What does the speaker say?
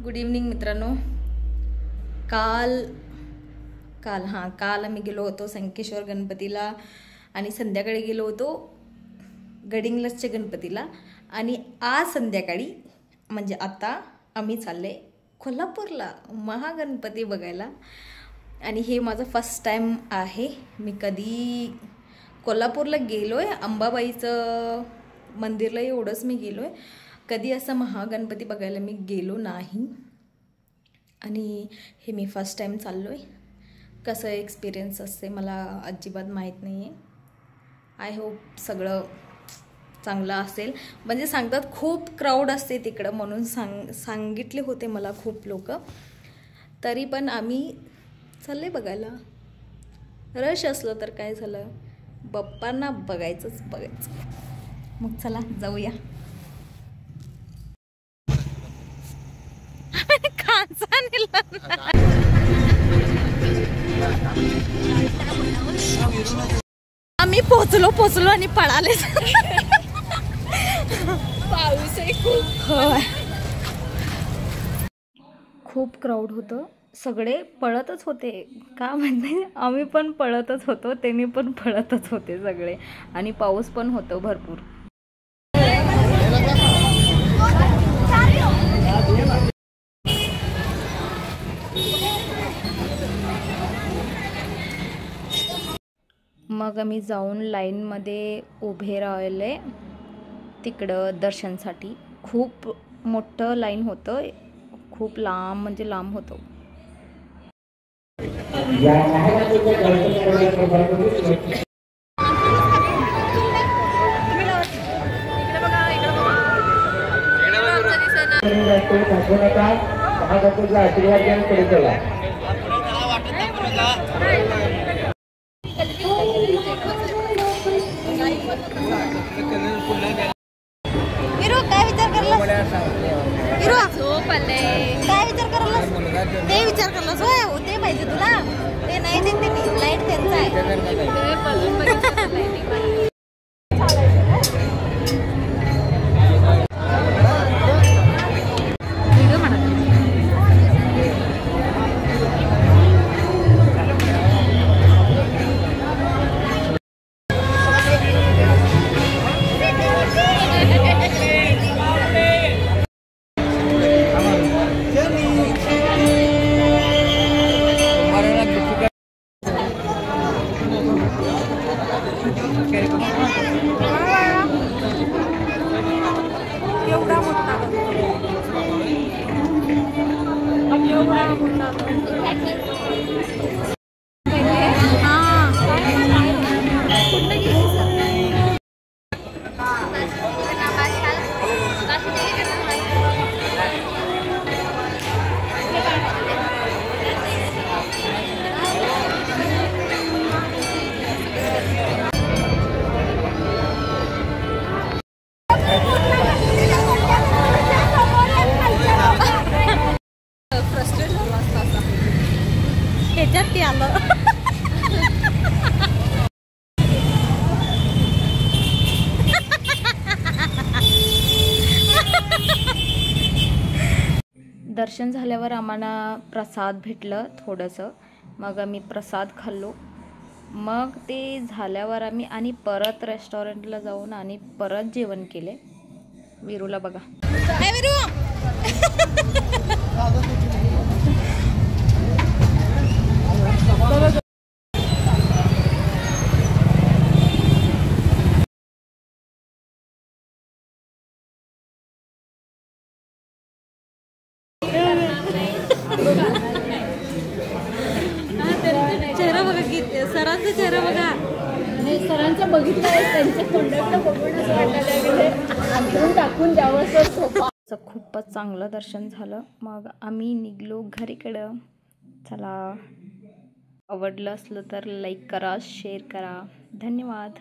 Good evening मित्रांनो. काल आम्ही गेलो होतो संकेश्वर गणपतीला आणि संध्याकाळी गेलो होतो गडिंग्लजच्या गणपतीला आणि आज संध्याकाळी म्हणजे आता आम्ही चालले कोल्हापूरला महागणपती बघायला. आणि हे माझं फर्स्ट टाइम आहे. मी कधी कोल्हापूरला गेलोय, अंबाबाईचं मंदिरला एवढंच मी गेलोय, कधी असं महागणपती बघायला मी गेलो नाही. आणि हे मी फर्स्ट टाइम चाललोय. कसं एक्सपिरियन्स असते मला अजिबात माहीत नाही आहे. आय होप सगळं चांगलं असेल. म्हणजे सांगतात खूप क्राऊड असते तिकडं म्हणून सांगितले होते मला खूप लोक. तरी पण आम्ही चालले बघायला. रश असलं तर काय झालं, बाप्पांना बघायचंच. मग चला जाऊया. आम्ही पोचलो आणि पळाले. पाऊस आहे खूप क्राऊड होतं. सगळे पळतच होते का म्हणजे आम्ही पण पळतच होतो, त्यांनी पण पळतच होते सगळे. आणि पाऊस पण होतो भरपूर. मग आम्ही जाऊन लाईनमध्ये उभे राहिले तिकडं दर्शनसाठी. खूप मोठं लाईन होतं, खूप लांब म्हणजे लांब होतं. काय विचार करला ते विचार करलास होय. होते पाहिजे तुला ते नाही देते मी. लाईट त्यांचा आहे. दर्शन झाल्यावर आम्हाला प्रसाद भेटलं थोडंसं. मग आम्ही प्रसाद खाल्लो. मग ते झाल्यावर आम्ही आणि परत रेस्टॉरंटला जाऊन आणि परत जेवण केले. विरूला बघा. चेहरा बघा की सरांचा चेहरा बघा. सरांचा बघितलं आहे, त्यांच्या तोंडाकडे बघून असं वाटायला अंतरून टाकून द्यावं सर सोपा. खूपच चांगलं दर्शन झालं. मग आम्ही निघलो घरीकडं. चला, आवडलं असलं तर लाईक करा, शेअर करा. धन्यवाद.